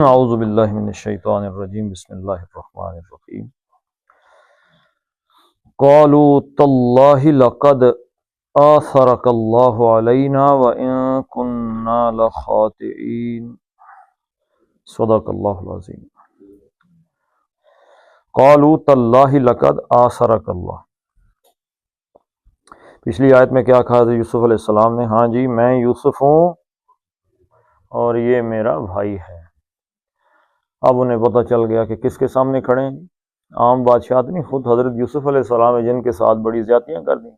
اعوذ باللہ من الشیطان الرجیم بسم اللہ الرحمن الرحیم قالوا تاللہ لقد آثرک اللہ علینا وإن كنا لخاطئین صدق اللہ العظیم۔ قالوا تاللہ لقد آثرک اللہ، پچھلی آیت میں کیا کہا تھا یوسف علیہ السلام نے؟ ہاں جی، میں یوسف ہوں اور یہ میرا بھائی ہے۔ اب انہیں پتہ چل گیا کہ کس کے سامنے کھڑے ہیں۔ عام بادشاہ نہیں، خود حضرت یوسف علیہ السلام ہے جن کے ساتھ بڑی زیادتیاں کر دیں۔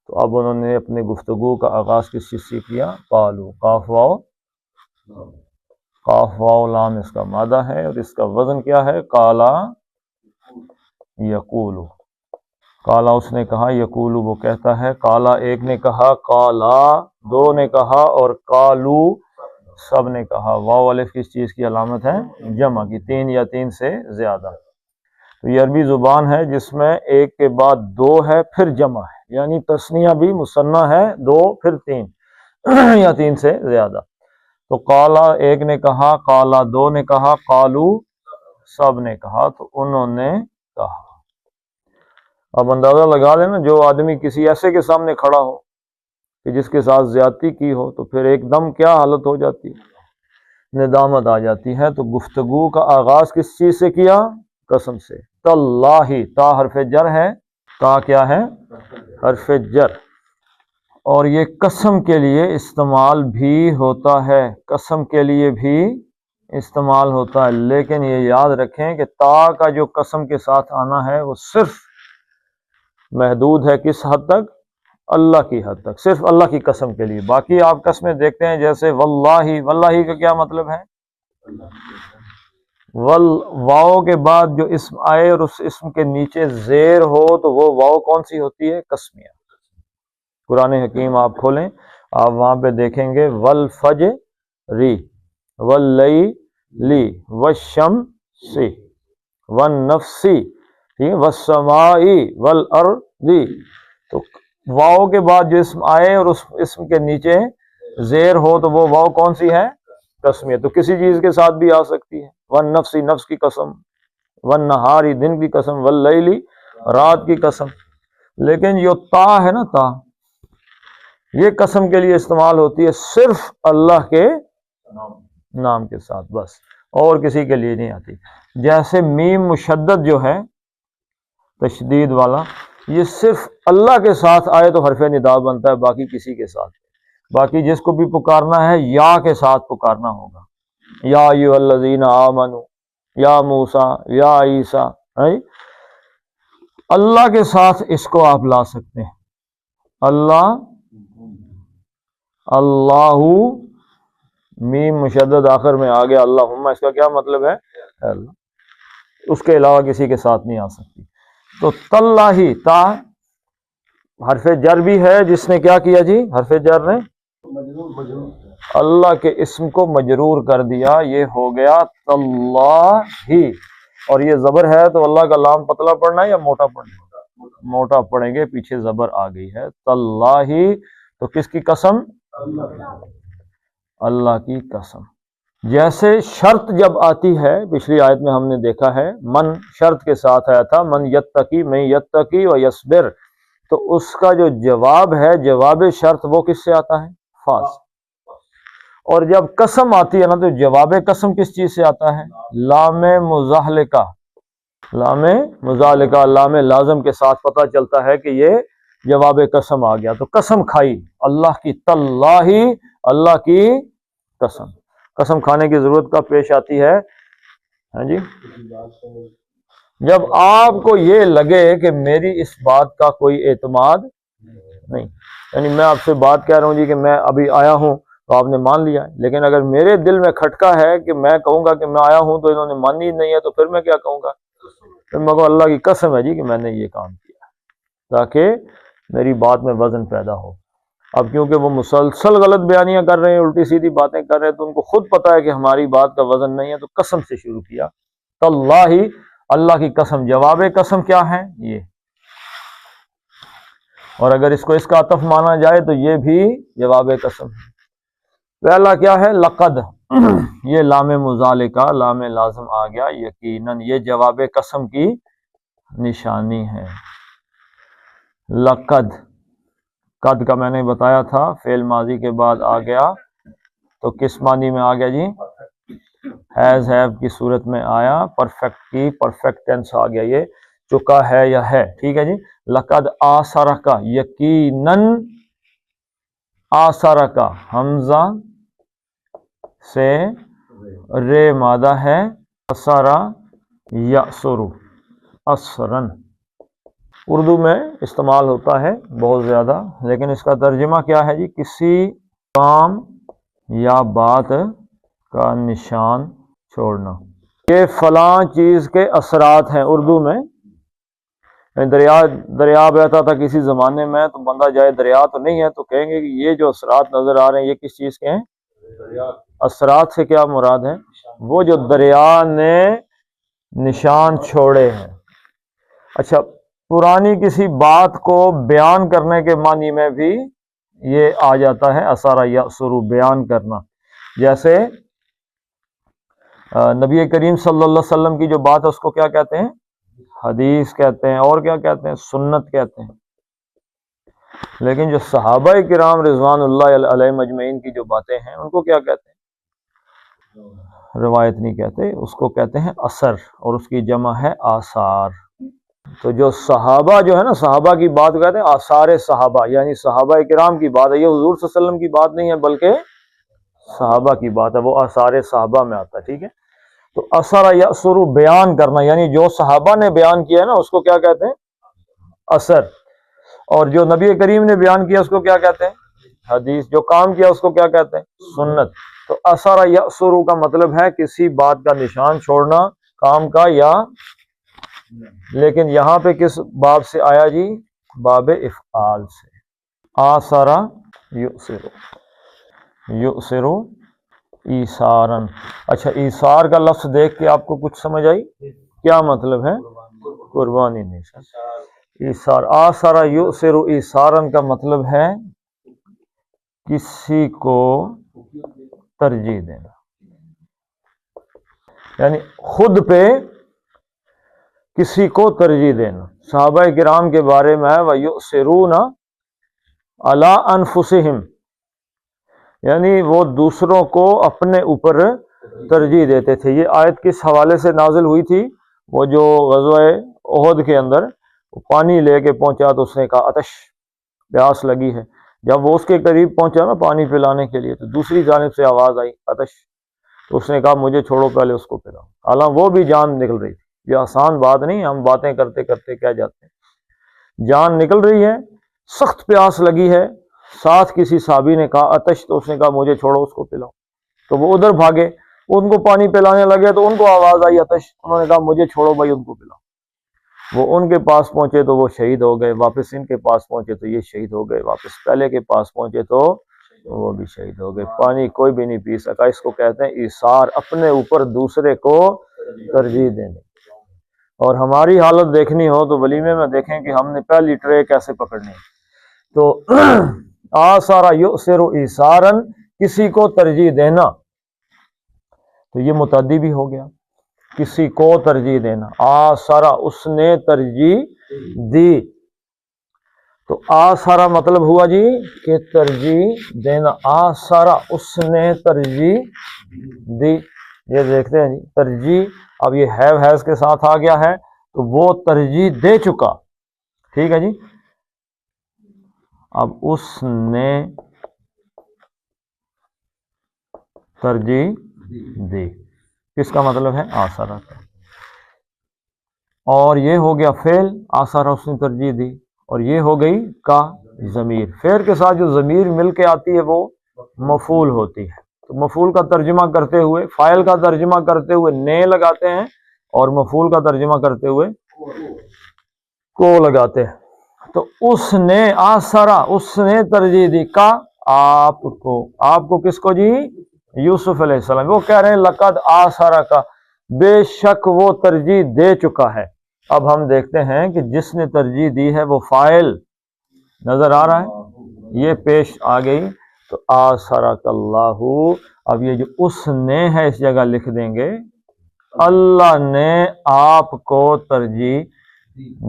تو اب انہوں نے اپنے گفتگو کا آغاز کس چیز سے کیا؟ قالو، قاف واو لام اس کا مادہ ہے اور اس کا وزن کیا ہے؟ قالا یقولو۔ قالا اس نے کہا، یقولو وہ کہتا ہے۔ قالا ایک نے کہا، قالا دو نے کہا، اور قالو سب نے کہا۔ واو الف کس چیز کی علامت ہے؟ جمع کی، تین یا تین سے زیادہ۔ تو یہ عربی زبان ہے جس میں ایک کے بعد دو ہے پھر جمع ہے، یعنی تثنیہ بھی مثنیٰ ہے، دو پھر تین یا تین سے زیادہ۔ تو قالا ایک نے کہا، قالا دو نے کہا، قالو سب نے کہا، تو انہوں نے کہا۔ اب اندازہ لگا لینا، جو آدمی کسی ایسے کے سامنے کھڑا ہو کہ جس کے ساتھ زیادتی کی ہو تو پھر ایک دم کیا حالت ہو جاتی ہے؟ ندامت آ جاتی ہے۔ تو گفتگو کا آغاز کس چیز سے کیا؟ قسم سے۔ تاللہ، تا حرف جر ہے، تا کیا ہے؟ حرف جر، اور یہ قسم کے لیے استعمال بھی ہوتا ہے، قسم کے لیے بھی استعمال ہوتا ہے، لیکن یہ یاد رکھیں کہ تا کا جو قسم کے ساتھ آنا ہے وہ صرف محدود ہے کس حد تک؟ اللہ کی حد تک، صرف اللہ کی قسم کے لیے۔ باقی آپ قسمیں دیکھتے ہیں جیسے واللہ، واللہ کا کیا مطلب ہے؟ واو کے بعد جو اسم آئے اور اس اسم کے نیچے زیر ہو تو وہ واو کون سی ہوتی ہے؟ قسمیہ۔ قرآن حکیم آپ کھولیں، آپ وہاں پہ دیکھیں گے والفجری واللیلی والشمسی والنفسی، ٹھیک ہے، والسمائی والارضی۔ تو واو کے بعد جو اسم آئے اور اس اسم کے نیچے زیر ہو تو وہ واو کون سی ہے؟ قسمیہ۔ تو کسی چیز کے ساتھ بھی آ سکتی ہے۔ والنفسی نفس کی قسم، والنہاری دن کی قسم، واللیلی رات کی قسم۔ لیکن جو تا ہے نا، تا یہ قسم کے لیے استعمال ہوتی ہے صرف اللہ کے نام کے ساتھ، بس، اور کسی کے لیے نہیں آتی۔ جیسے میم مشدد جو ہے تشدید والا، یہ صرف اللہ کے ساتھ آئے تو حرف ندا بنتا ہے، باقی کسی کے ساتھ۔ باقی جس کو بھی پکارنا ہے یا کے ساتھ پکارنا ہوگا، یا ایھا الذین آمنوا، یا موسیٰ، یا عیسیٰ۔ اللہ کے ساتھ اس کو آپ لا سکتے ہیں، اللہ، اللہ، میم مشدد آخر میں آ گیا، اللہم، اس کا کیا مطلب ہے؟ اللہ، اس کے علاوہ کسی کے ساتھ نہیں آ سکتی۔ تو تاللہ، تا حرف جر بھی ہے، جس نے کیا کیا جی؟ حرف جر نے اللہ کے اسم کو مجرور کر دیا، یہ ہو گیا تاللہ۔ اور یہ زبر ہے تو اللہ کا لام پتلا پڑھنا ہے یا موٹا پڑھنا ہے؟ موٹا پڑھیں گے، پیچھے زبر آ گئی ہے۔ تاللہ تو کس کی قسم؟ اللہ کی قسم۔ جیسے شرط جب آتی ہے، پچھلی آیت میں ہم نے دیکھا ہے من شرط کے ساتھ آیا تھا، من یتقی، میں یتقی و یصبر، تو اس کا جو جواب ہے، جواب شرط، وہ کس سے آتا ہے؟ فا سے۔ اور جب قسم آتی ہے نا تو جواب قسم کس چیز سے آتا ہے؟ لام مزاحلقہ، لام مزاحلقہ، لام لازم کے ساتھ پتہ چلتا ہے کہ یہ جواب قسم آ گیا۔ تو قسم کھائی اللہ کی، تاللہ، اللہ کی قسم۔ قسم کھانے کی ضرورت کب پیش آتی ہے؟ ہاں جی، جب آپ کو یہ لگے کہ میری اس بات کا کوئی اعتماد نہیں، یعنی میں آپ سے بات کہہ رہا ہوں جی کہ میں ابھی آیا ہوں تو آپ نے مان لیا ہے، لیکن اگر میرے دل میں کھٹکا ہے کہ میں کہوں گا کہ میں آیا ہوں تو انہوں نے مانی نہیں ہے، تو پھر میں کیا کہوں گا؟ پھر میں کہوں اللہ کی قسم ہے جی کہ میں نے یہ کام کیا، تاکہ میری بات میں وزن پیدا ہو۔ اب کیونکہ وہ مسلسل غلط بیانیاں کر رہے ہیں، الٹی سیدھی باتیں کر رہے ہیں، تو ان کو خود پتہ ہے کہ ہماری بات کا وزن نہیں ہے، تو قسم سے شروع کیا۔ تاللہ، اللہ کی قسم، جواب قسم کیا ہے؟ یہ۔ اور اگر اس کو اس کا عطف مانا جائے تو یہ بھی جواب قسم ہے۔ پہلا کیا ہے؟ لقد، یہ لام مزالکہ لام لازم آ گیا یقیناً، یہ جواب قسم کی نشانی ہے۔ لقد، قد کا میں نے بتایا تھا فعل ماضی کے بعد آ گیا تو کس معنی میں آ گیا جی؟ ہیز ہیو کی صورت میں آیا، پرفیکٹ کی پرفیکٹ ٹینس آ گیا، یہ چکا ہے یا ہے، ٹھیک ہے جی۔ لقد آثرک، یقیناً آثرک حمزہ سے رے مادہ ہے، اثرا یأثر اثرن، اردو میں استعمال ہوتا ہے بہت زیادہ، لیکن اس کا ترجمہ کیا ہے جی؟ کسی کام یا بات کا نشان چھوڑنا۔ یہ فلاں چیز کے اثرات ہیں اردو میں، دریا بہتا تھا کسی زمانے میں تو بندہ جائے دریا تو نہیں ہے تو کہیں گے کہ یہ جو اثرات نظر آ رہے ہیں یہ کس چیز کے ہیں؟ اثرات سے کیا مراد ہے؟ وہ جو دریا نے نشان چھوڑے ہیں۔ اچھا، پرانی کسی بات کو بیان کرنے کے معنی میں بھی یہ آ جاتا ہے اثر یأثر، بیان کرنا۔ جیسے نبی کریم صلی اللہ علیہ وسلم کی جو بات ہے اس کو کیا کہتے ہیں؟ حدیث کہتے ہیں، اور کیا کہتے ہیں؟ سنت کہتے ہیں۔ لیکن جو صحابہ کرام رضوان اللہ علیہ مجمعین کی جو باتیں ہیں ان کو کیا کہتے ہیں؟ روایت نہیں کہتے، اس کو کہتے ہیں اثر، اور اس کی جمع ہے آثار۔ تو جو صحابہ جو ہے نا، صحابہ کی بات کہتے ہیں آثار صحابہ، یعنی صحابہ کرام کی بات ہے، یہ حضور صلی اللہ علیہ وسلم کی بات نہیں ہے بلکہ صحابہ کی بات ہے، وہ آثار صحابہ میں آتا ہے، ٹھیک ہے۔ تو اثر یأثر بیان کرنا، یعنی جو صحابہ نے بیان کیا ہے نا اس کو کیا کہتے ہیں؟ اثر، اور جو نبی کریم نے بیان کیا اس کو کیا کہتے ہیں؟ حدیث، جو کام کیا اس کو کیا کہتے ہیں؟ سنت۔ تو اثر یأثر کا مطلب ہے کسی بات کا نشان چھوڑنا، کام کا یا، لیکن یہاں پہ کس باب سے آیا جی؟ باب افعال سے۔ آثر یؤثر، یؤثر ایثارن۔ اچھا، ایثار کا لفظ دیکھ کے آپ کو کچھ سمجھ آئی؟ کیا مطلب ہے؟ قربانی نہیں سر۔ ایثار، آثر یؤثر ایثارن کا مطلب ہے کسی کو ترجیح دینا، یعنی خود پہ کسی کو ترجیح دینا۔ صحابہ کرام کے بارے میں ہے وَيُؤْثِرُونَ عَلَىٰ أَنفُسِهِمْ، یعنی وہ دوسروں کو اپنے اوپر ترجیح دیتے تھے۔ یہ آیت کس حوالے سے نازل ہوئی تھی؟ وہ جو غزوہ احد کے اندر پانی لے کے پہنچا تو اس نے کہا عطش، پیاس لگی ہے۔ جب وہ اس کے قریب پہنچا نا پانی پلانے کے لیے تو دوسری جانب سے آواز آئی عطش، تو اس نے کہا مجھے چھوڑو پہلے اس کو پلاؤ، حالانکہ وہ بھی جان نکل رہی تھی۔ یہ آسان بات نہیں، ہم باتیں کرتے کرتے کہہ جاتے ہیں، جان نکل رہی ہے، سخت پیاس لگی ہے، ساتھ کسی صحابی نے کہا عطش، تو اس نے کہا مجھے چھوڑو اس کو پلاؤ، تو وہ ادھر بھاگے، ان کو پانی پلانے لگے تو ان کو آواز آئی عطش، انہوں نے کہا مجھے چھوڑو بھائی ان کو پلاؤ۔ وہ ان کے پاس پہنچے تو وہ شہید ہو گئے، واپس ان کے پاس پہنچے تو یہ شہید ہو گئے، واپس پہلے کے پاس پہنچے تو وہ بھی شہید ہو گئے۔ پانی کوئی بھی نہیں پی سکا۔ اس کو کہتے ہیں ایثار، اپنے اوپر دوسرے کو ترجیح دینے۔ اور ہماری حالت دیکھنی ہو تو ولیمے میں دیکھیں کہ ہم نے پہلی ٹرے کیسے پکڑنی ہے۔ تو آثر یؤثر ایثارن، کسی کو ترجیح دینا، تو یہ متعدی بھی ہو گیا، کسی کو ترجیح دینا۔ آثر، اس نے ترجیح دی، تو آثر مطلب ہوا جی کہ ترجیح دینا۔ آثر، اس نے ترجیح دی، یہ دیکھتے ہیں جی ترجیح، اب یہ ہیز کے ساتھ آ گیا ہے تو وہ ترجیح دے چکا، ٹھیک ہے جی۔ اب اس نے ترجیح دی، کس کا مطلب ہے؟ آثر کا۔ اور یہ ہو گیا فعل، آثر اس نے ترجیح دی، اور یہ ہو گئی کا ضمیر۔ فعل کے ساتھ جو ضمیر مل کے آتی ہے وہ مفعول ہوتی ہے، تو مفعول کا ترجمہ کرتے ہوئے، فاعل کا ترجمہ کرتے ہوئے نے لگاتے ہیں، اور مفعول کا ترجمہ کرتے ہوئے کو لگاتے ہیں۔ تو اس نے آثرا، اس نے ترجیح دی، کا آپ کو، آپ کو کس کو جی؟ یوسف علیہ السلام۔ وہ کہہ رہے ہیں لقد آثرا کا، بے شک وہ ترجیح دے چکا ہے۔ اب ہم دیکھتے ہیں کہ جس نے ترجیح دی ہے وہ فاعل نظر آ رہا ہے، یہ پیش آ گئی تو آثرک اللہ، اب یہ جو اس نے ہے اس جگہ لکھ دیں گے، اللہ نے آپ کو ترجیح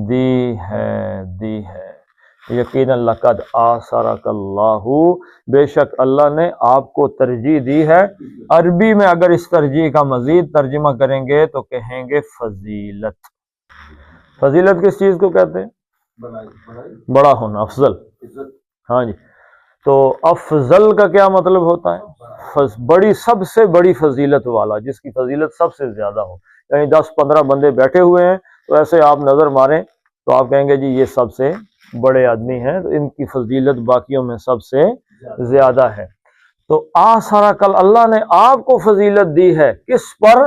دی ہے یقیناً لقد آثرک اللہ، بے شک اللہ نے آپ کو ترجیح دی ہے۔ عربی میں اگر اس ترجیح کا مزید ترجمہ کریں گے تو کہیں گے فضیلت۔ فضیلت کس چیز کو کہتے ہیں؟ بڑا ہونا، افضل۔ ہاں جی، تو افضل کا کیا مطلب ہوتا ہے؟ بڑی، سب سے بڑی فضیلت والا، جس کی فضیلت سب سے زیادہ ہو۔ یعنی 10-15 بندے بیٹھے ہوئے ہیں تو ایسے آپ نظر ماریں تو آپ کہیں گے جی یہ سب سے بڑے آدمی ہیں، تو ان کی فضیلت باقیوں میں سب سے زیادہ ہے۔ تو آثرک، اللہ نے آپ کو فضیلت دی ہے، کس پر؟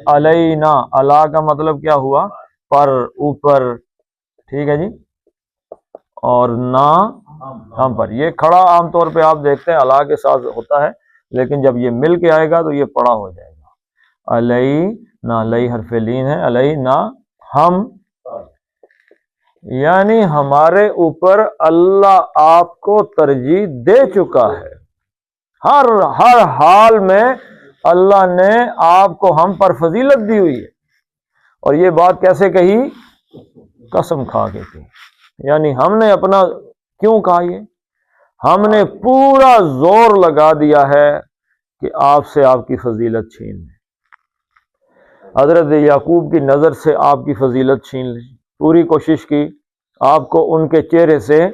علینا، اللہ کا مطلب کیا ہوا؟ پر، اوپر، ٹھیک ہے جی، اور نہ ہم پر۔ یہ کھڑا عام طور پہ آپ دیکھتے ہیں اللہ کے ساتھ ہوتا ہے، لیکن جب یہ مل کے آئے گا تو یہ پڑا ہو جائے گا۔ علینا، لئی حرف لین ہے، علینا ہم، یعنی ہمارے اوپر اللہ آپ کو ترجیح دے چکا ہے۔ ہر حال میں اللہ نے آپ کو ہم پر فضیلت دی ہوئی ہے۔ اور یہ بات کیسے کہی؟ قسم کھا کے کہی، یعنی ہم نے اپنا، کیوں کہا یہ؟ ہم نے پورا زور لگا دیا ہے کہ آپ سے آپ کی فضیلت چھین لیں، حضرت یعقوب کی نظر سے آپ کی فضیلت چھین لیں، پوری کوشش کی، آپ کو ان کے چہرے سے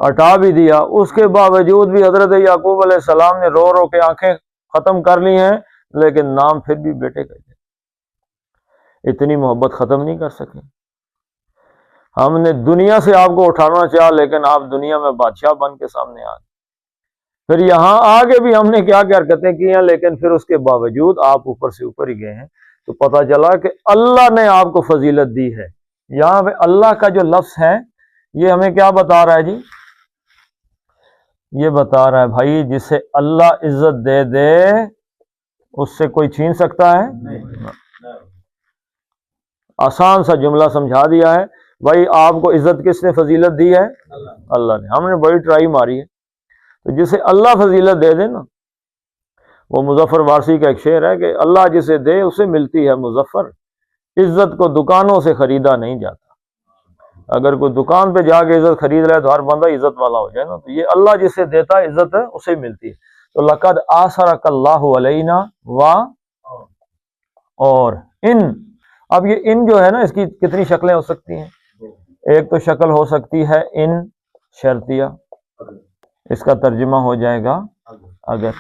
ہٹا بھی دیا، اس کے باوجود بھی حضرت یعقوب علیہ السلام نے رو رو کے آنکھیں ختم کر لی ہیں، لیکن نام پھر بھی بیٹے کا ہے۔ اتنی محبت ختم نہیں کر سکے۔ ہم نے دنیا سے آپ کو اٹھانا چاہا، لیکن آپ دنیا میں بادشاہ بن کے سامنے آ گئے۔ پھر یہاں آگے بھی ہم نے کیا کیا حرکتیں کی ہیں، لیکن پھر اس کے باوجود آپ اوپر سے اوپر ہی گئے ہیں۔ تو پتہ چلا کہ اللہ نے آپ کو فضیلت دی ہے۔ یہاں پہ اللہ کا جو لفظ ہے یہ ہمیں کیا بتا رہا ہے جی؟ یہ بتا رہا ہے بھائی جسے اللہ عزت دے دے اس سے کوئی چھین سکتا ہے؟ آسان سا جملہ سمجھا دیا ہے بھائی، آپ کو عزت کس نے فضیلت دی ہے؟ اللہ نے۔ ہم نے بڑی ٹرائی ماری ہے، تو جسے اللہ فضیلت دے دے نا، وہ مظفر وارسی کا ایک شعر ہے کہ اللہ جسے دے اسے ملتی ہے مظفر، عزت کو دکانوں سے خریدا نہیں جاتا۔ اگر کوئی دکان پہ جا کے عزت خرید رہا ہے تو ہر بندہ عزت والا ہو جائے نا، تو یہ اللہ جسے دیتا ہے عزت اسے ملتی ہے۔ تو لقد آثرک اللہ علینا اور ان، اب یہ ان جو ہے نا، اس کی کتنی شکلیں ہو سکتی ہیں؟ ایک تو شکل ہو سکتی ہے ان شرطیہ، اس کا ترجمہ ہو جائے گا اگر،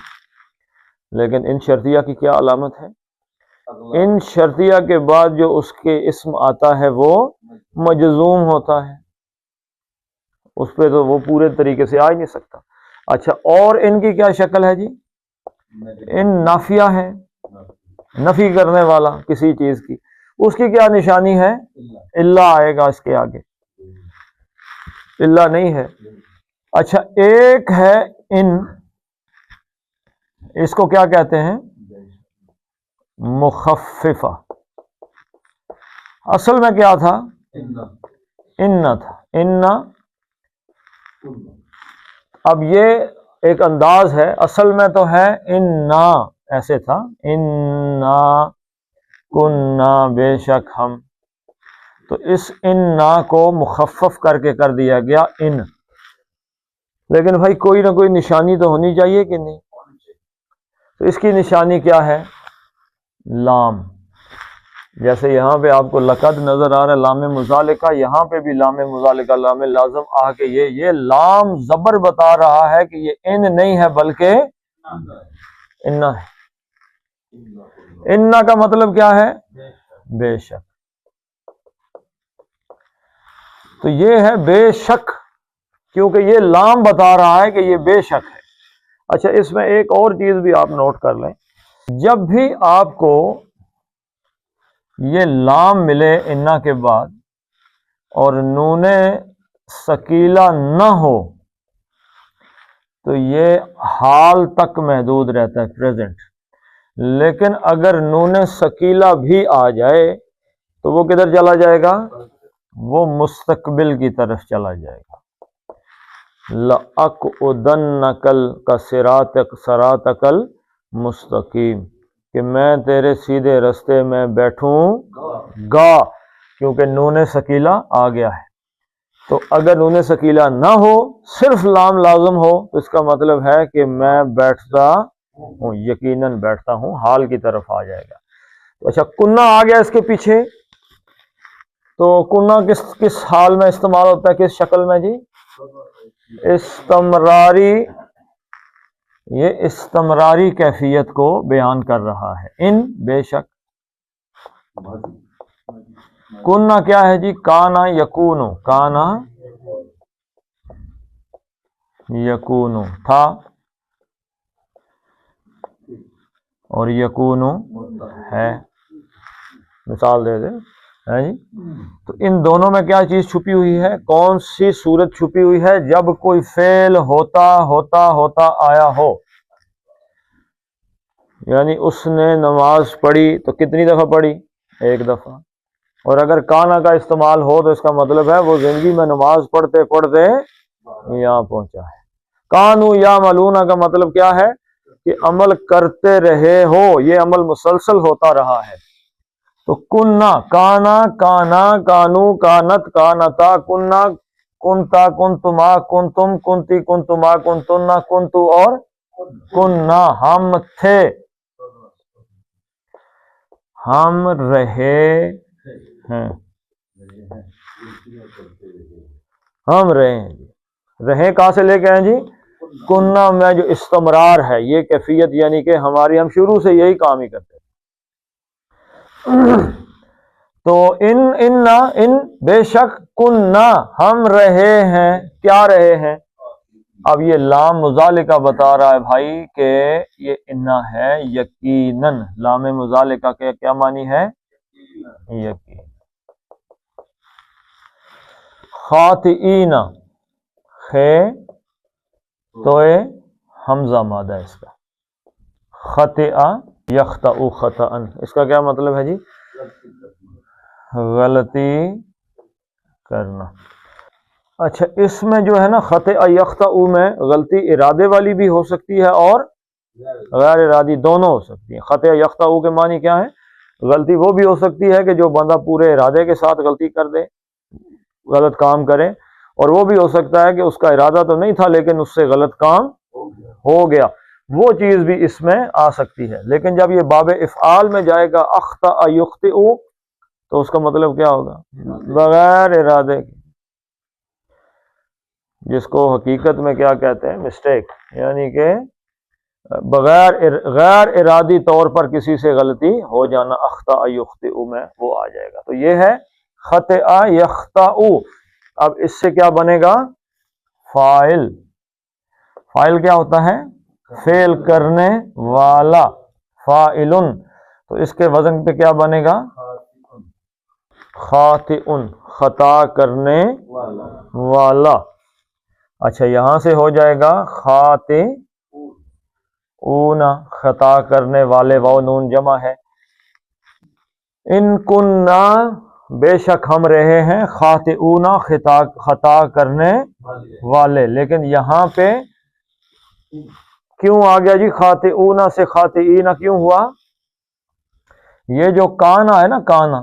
لیکن ان شرطیہ کی کیا علامت ہے؟ ان شرطیہ کے بعد جو اس کے اسم آتا ہے وہ مجزوم ہوتا ہے، اس پہ تو وہ پورے طریقے سے آ ہی نہیں سکتا۔ اچھا، اور ان کی کیا شکل ہے جی؟ ان نافیہ ہے، نفی کرنے والا کسی چیز کی، اس کی کیا نشانی ہے؟ اللہ آئے گا اس کے آگے، اللہ نہیں ہے۔ اچھا، ایک ہے ان، اس کو کیا کہتے ہیں؟ مخففہ۔ اصل میں کیا تھا؟ ان تھا، ان۔ اب یہ ایک انداز ہے، اصل میں تو ہے اننا، ایسے تھا اننا کننا، بے شک ہم، تو اس اننا کو مخفف کر کے کر دیا گیا ان۔ لیکن بھائی کوئی نہ کوئی نشانی تو ہونی چاہیے کہ نہیں؟ تو اس کی نشانی کیا ہے؟ لام۔ جیسے یہاں پہ آپ کو لقد نظر آ رہا ہے لام مزالکہ، یہاں پہ بھی لام مزالکہ، لام لازم آ کے یہ لام زبر بتا رہا ہے کہ یہ ان نہیں ہے بلکہ انا ہے۔ انا کا مطلب کیا ہے؟ بے شک۔ تو یہ ہے بے شک، کیونکہ یہ لام بتا رہا ہے کہ یہ بے شک ہے۔ اچھا، اس میں ایک اور چیز بھی آپ نوٹ کر لیں، جب بھی آپ کو یہ لام ملے انا کے بعد اور نون ثقیلہ نہ ہو تو یہ حال تک محدود رہتا ہے، پریزنٹ۔ لیکن اگر نون ثقیلہ بھی آ جائے تو وہ کدھر چلا جائے گا؟ وہ مستقبل کی طرف چلا جائے گا۔ لَأَقْعُدَنَّ کا صِرَاطَكَ الْمُسْتَقِيم، کہ میں تیرے سیدھے رستے میں بیٹھوں گا، کیونکہ نون ثقیلہ آ گیا ہے۔ تو اگر نون ثقیلہ نہ ہو، صرف لام لازم ہو، تو اس کا مطلب ہے کہ میں بیٹھتا ہوں، یقیناً بیٹھتا ہوں، حال کی طرف آ جائے گا۔ اچھا، کنہ آ گیا اس کے پیچھے، تو کنہ کس حال میں استعمال ہوتا ہے، کس شکل میں جی؟ استمراری، یہ استمراری کیفیت کو بیان کر رہا ہے۔ ان بے شک، کنہ کیا ہے جی؟ کانا یکونو، کانا یکونو تھا، اور یکونو ہے، مثال دے دے ہے جی۔ تو ان دونوں میں کیا چیز چھپی ہوئی ہے؟ کون سی صورت چھپی ہوئی ہے؟ جب کوئی فعل ہوتا آیا ہو، یعنی اس نے نماز پڑھی تو کتنی دفعہ پڑھی؟ ایک دفعہ۔ اور اگر کانا کا استعمال ہو تو اس کا مطلب ہے وہ زندگی میں نماز پڑھتے پڑھتے یہاں پہنچا ہے۔ کانو یا ملونا کا مطلب کیا ہے؟ کہ عمل کرتے رہے ہو، یہ عمل مسلسل ہوتا رہا ہے۔ تو کننا، کانا، کانا، کانو، کانت، کانتا، کننا، کنتا، کنتما، کنتم، کنتی، کنتما، کنتنا، کنتو اور کننا، ہم تھے، ہم رہے ہیں، ہم رہے ہیں۔ رہے کہاں سے لے کے آئے جی؟ کننا میں جو استمرار ہے، یہ کیفیت، یعنی کہ ہماری، ہم شروع سے یہی کام ہی کرتے ہیں۔ تو ان بے شک، کننا ہم رہے ہیں، کیا رہے ہیں؟ اب یہ لام مذالکہ بتا رہا ہے بھائی کہ یہ انا ہے یقیناً۔ لام مذالکہ کے کیا معنی ہے؟ یقین۔ خاطئین، خے توئے حمزہ مادہ اس کا، خطئ یخطئ خطأ، اس کا کیا مطلب ہے جی؟ غلطی کرنا۔ اچھا، اس میں جو ہے نا خطئ یخطئ میں غلطی ارادے والی بھی ہو سکتی ہے اور غیر ارادی، دونوں ہو سکتی ہے۔ خطئ یخطئ کے معنی کیا ہے؟ غلطی وہ بھی ہو سکتی ہے کہ جو بندہ پورے ارادے کے ساتھ غلطی کر دے، غلط کام کرے، اور وہ بھی ہو سکتا ہے کہ اس کا ارادہ تو نہیں تھا لیکن اس سے غلط کام ہو گیا، وہ چیز بھی اس میں آ سکتی ہے۔ لیکن جب یہ باب افعال میں جائے گا، اخطأ یخطئ، تو اس کا مطلب کیا ہوگا؟ بغیر ارادے کے، جس کو حقیقت میں کیا کہتے ہیں؟ مسٹیک، یعنی کہ غیر ارادی طور پر کسی سے غلطی ہو جانا، اخطأ یخطئ میں وہ آ جائے گا۔ تو یہ ہے خطئ یخطئ۔ اب اس سے کیا بنے گا؟ فاعل۔ فاعل کیا ہوتا ہے؟ فعل کرنے والا، فاعل۔ تو اس کے وزن پہ کیا بنے گا؟ خاطئ، خطا کرنے والا۔ اچھا، یہاں سے ہو جائے گا خاطئ، خطا کرنے والے، واو نون جمع ہے۔ ان کننا، بے شک ہم رہے ہیں، خاطئون، خطا کرنے والے۔ لیکن یہاں پہ کیوں آ گیا جی خاطئون سے خاطئین کیوں ہوا؟ یہ جو کانا ہے نا، کانا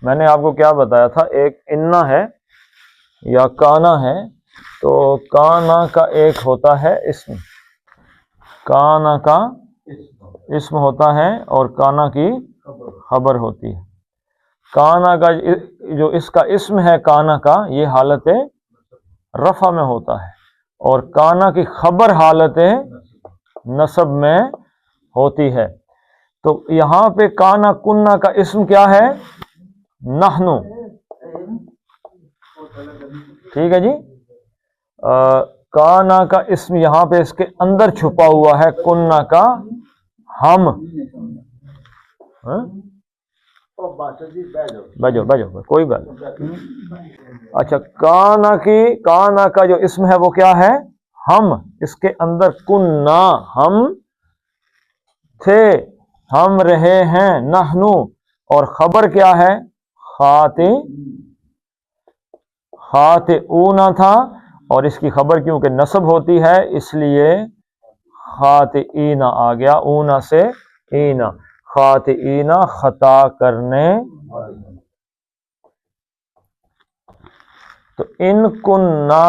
میں نے آپ کو کیا بتایا تھا، ایک انا ہے یا کانا ہے، تو کانا کا ایک ہوتا ہے اسم، کانا کا اسم ہوتا ہے، اور کانا کی خبر ہوتی ہے۔ کانا کا جو اس کا اسم ہے، کانا کا، یہ حالت رفع میں ہوتا ہے، اور کانا کی خبر حالت نصب میں ہوتی ہے۔ تو یہاں پہ کانا کننا کا اسم کیا ہے؟ نحنو، ٹھیک ہے جی۔ کانا کا اسم یہاں پہ اس کے اندر چھپا ہوا ہے، کننا کا ہم۔ بجو کوئی بات نہیں۔ اچھا، کانا کا جو اسم ہے وہ کیا ہے؟ ہم۔ اس کے اندر کننا، ہم تھے، ہم رہے ہیں، نحنو، اور خبر کیا ہے؟ خاطئون تھا، اور اس کی خبر کیونکہ نصب ہوتی ہے اس لیے خاطئین آ گیا، اونا سے اینا، خاطئین خطا کرنے۔ تو ان کننا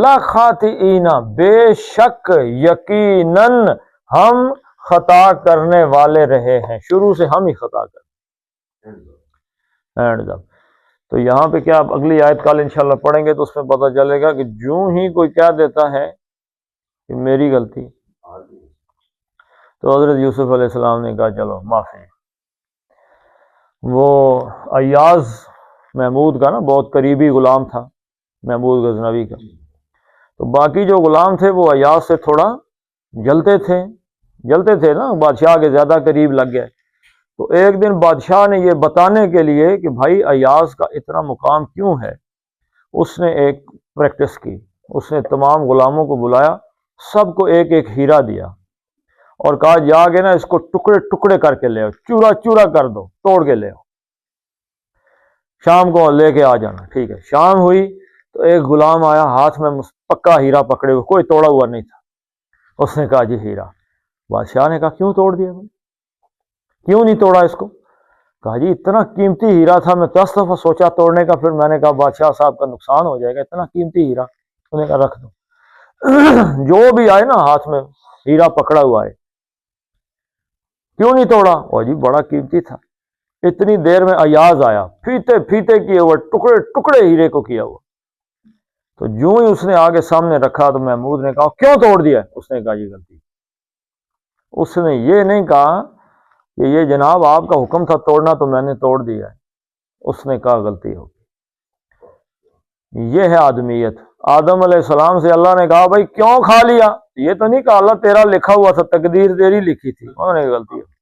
لخاطئین، بے شک یقیناً ہم خطا کرنے والے رہے ہیں، شروع سے ہم ہی خطا کریں۔ اینڈ اب تو یہاں پہ کیا آپ اگلی آیت کل انشاءاللہ پڑھیں گے تو اس میں پتہ چلے گا کہ جو ہی کوئی کہہ دیتا ہے کہ میری غلطی، تو حضرت یوسف علیہ السلام نے کہا چلو معافی۔ وہ ایاز محمود کا نا بہت قریبی غلام تھا، محمود غزنوی کا، تو باقی جو غلام تھے وہ ایاز سے تھوڑا جلتے تھے نا، بادشاہ کے زیادہ قریب لگ گئے۔ تو ایک دن بادشاہ نے یہ بتانے کے لیے کہ بھائی ایاز کا اتنا مقام کیوں ہے، اس نے ایک پریکٹس کی، اس نے تمام غلاموں کو بلایا، سب کو ایک ایک ہیرا دیا اور کہا جا کے نا اس کو ٹکڑے ٹکڑے کر کے لے آؤ، چورا چورا کر دو، توڑ کے لے آؤ، شام کو لے کے آ جانا۔ ٹھیک ہے، شام ہوئی تو ایک غلام آیا ہاتھ میں پکا ہیرا پکڑے ہوئے، کوئی توڑا ہوا نہیں تھا۔ اس نے کہا جی ہیرا۔ بادشاہ نے کہا کیوں توڑ دیا بھائی، کیوں نہیں توڑا اس کو؟ کہا جی اتنا قیمتی ہیرا تھا، میں 10 دفعہ سوچا توڑنے کا، پھر میں نے کہا بادشاہ صاحب کا نقصان ہو جائے گا، اتنا قیمتی ہیرا۔ انہوں نے کہا رکھ دو۔ جو بھی آئے نا ہاتھ میں ہیرا پکڑا ہوا ہے، کیوں نہیں توڑا؟ وہ جی بڑا قیمتی تھا۔ اتنی دیر میں ایاز آیا، پھیتے پھیتے کیے ہوا، ٹکڑے ٹکڑے ہیرے کو کیا ہوا۔ تو جو ہی اس نے آگے سامنے رکھا تو محمود نے کہا کیوں توڑ دیا؟ اس نے کہا جی غلطی۔ اس نے یہ نہیں کہا کہ یہ جناب آپ کا حکم تھا توڑنا تو میں نے توڑ دیا ہے، اس نے کہا غلطی ہوگی۔ یہ ہے آدمیت۔ آدم علیہ السلام سے اللہ نے کہا بھائی کیوں کھا لیا؟ یہ تو نہیں کہا اللہ تیرا لکھا ہوا تھا، تقدیر تیری لکھی تھی، انہوں نے غلطی ہوگی۔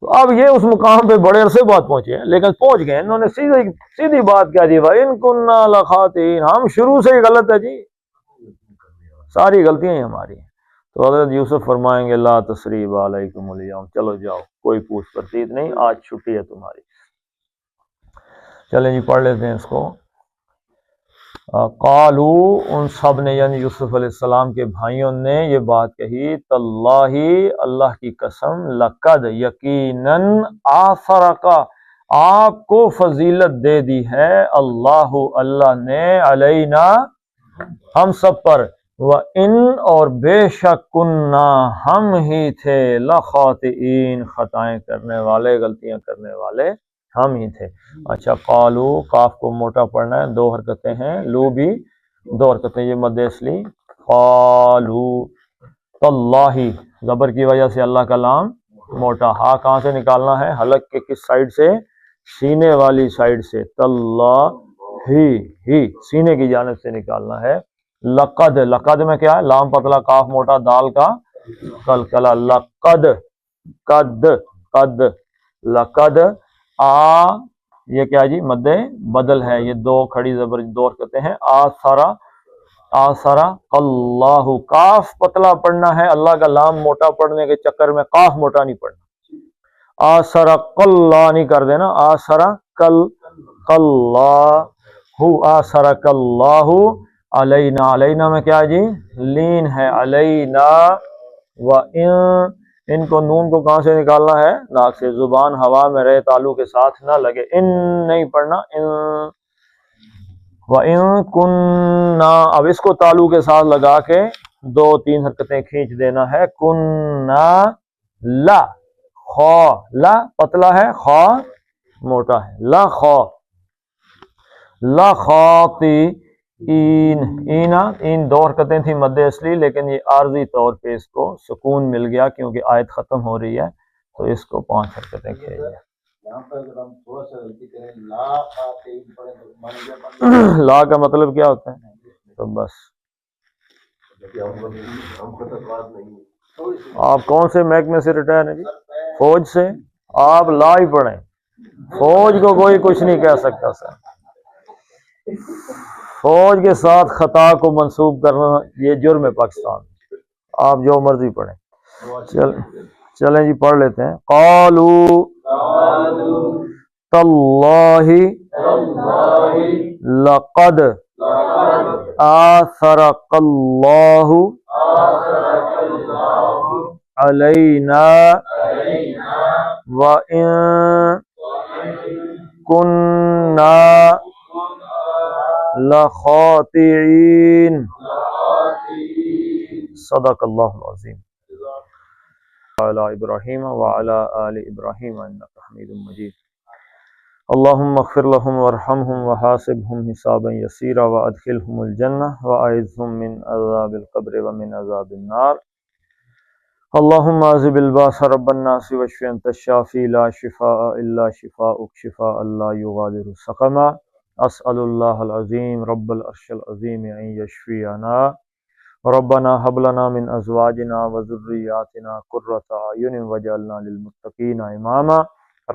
تو اب یہ اس مقام پہ بڑے عرصے بعد پہنچے ہیں، لیکن پہنچ گئے، انہوں نے سیدھی بات کیا جی بھائی ان کننا لخاطئین، ہم شروع سے ہی غلط ہے جی، ساری غلطیاں ہی ہماری ہیں۔ تو حضرت یوسف فرمائیں گے لا تثریب علیکم اليوم، چلو جاؤ، کوئی پوچھ پرسید نہیں، آج چھٹی ہے تمہاری۔ چلیں جی پڑھ لیتے ہیں اس کو۔ قالو، ان سب نے یعنی یوسف علیہ السلام کے بھائیوں نے یہ بات کہی، تاللہ، اللہ کی قسم، لقد، یقیناً، آثرک، آپ کو فضیلت دے دی ہے، اللہ، اللہ نے، علینا، ہم سب پر، وَإِن، اور بے شک، کننا، ہم ہی تھے، لخاطئین، خطائیں کرنے والے، غلطیاں کرنے والے ہم ہی تھے۔ اچھا، قالو، کاف کو موٹا پڑھنا ہے، 2 حرکتیں ہیں، لو بھی 2 حرکتیں، یہ مد اصلی، قالو، تاللہ، زبر کی وجہ سے اللہ کا لام موٹا، ہا کہاں سے نکالنا ہے؟ حلق کے کس سائڈ سے؟ سینے والی سائڈ سے، تاللہ، ہی سینے کی جانب سے نکالنا ہے۔ لقد، لقد میں کیا ہے؟ لام پتلا، کاف موٹا، دال کا قلقلہ، لقد، قد، قد، لقد، یہ کیا جی؟ مد بدل ہے، یہ 2 کھڑی زبر 2 حرکتیں ہیں، آثرا، آثرا، اللہ، کاف پتلا پڑھنا ہے، اللہ کا لام موٹا پڑھنے کے چکر میں کاف موٹا نہیں پڑھنا، آثرا کلّہ نہیں کر دینا، آثرا کل، کلّہ، آثرا کلّہ، علینا، علینا میں کیا جی؟ لین ہے، علینا، وَإِن، ان کو نون کو کہاں سے نکالنا ہے؟ ناک سے، زبان ہوا میں رہے، تالو کے ساتھ نہ لگے، ان نہیں پڑھنا، ان، وَإِن كُنَّا، اب اس کو تالو کے ساتھ لگا کے 2-3 حرکتیں کھینچ دینا ہے، کننا، لا، خا، لا پتلا ہے، خا موٹا ہے، لا خا، لا خاطی، اینا، ان 2 حرکتیں تھیں مد اصلی، لیکن یہ عارضی طور پہ اس کو سکون مل گیا کیونکہ آیت ختم ہو رہی ہے، تو اس کو 5 حرکتیں کھینچ دیں۔ یہاں پر اگر ہم تھوڑا سا غلطی کریں، لا خاطئین پڑھیں تو لا کا مطلب کیا ہوتا ہے؟ تو بس آپ کون سے محکمے سے ریٹائر ہیں جی؟ فوج سے، آپ لا ہی پڑھیں، فوج کو کوئی کچھ نہیں کہہ سکتا سر، فوج کے ساتھ خطا کو منسوب کرنا یہ جرم ہے پاکستان، آپ جو مرضی پڑھیں۔ چلیں جی پڑھ لیتے ہیں۔ قالو، تاللہ، لقد، آثرک اللہ علینا وَإِن كُنَّا لَخَاطِئِينَ صدق اللہ العظیم علی ابراہیم وعلی آل ابراہیم انک حمید مجید اللہم اغفر لهم وارحمهم وحاسبهم حسابا یسیرا وادخلهم الجنہ واعذهم من عذاب القبر ومن عذاب النار اللہم اذهب الباس رب الناس واشف انت الشافی لا شفاء الا شفاؤک شفاء لا یغادر سقما اسأل اللہ العظیم رب العرش العظیم ان یشفینا ربنا هب لنا من ازواجنا وذرياتنا قرة اعین واجعلنا للمتقین اماما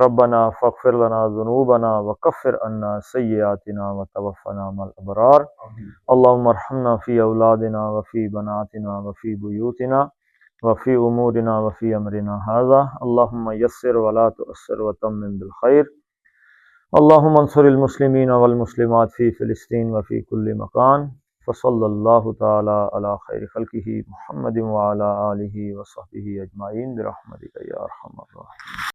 ربنا فاغفر لنا ذنوبنا وكفر عنا سیئاتنا وتوفنا مع الابرار اللهم ارحمنا في اولادنا وفي بناتنا وفي بيوتنا وفي امورنا وفي امرنا هذا اللهم يسر ولا تؤثر وتمم بالخير اللهم انصر المسلمين والمسلمات في فلسطين وفي كل مكان فصلى الله تعالى على خير خلقه محمد وعلى آله وصحبه أجمعين برحمتك يا أرحم الراحمين.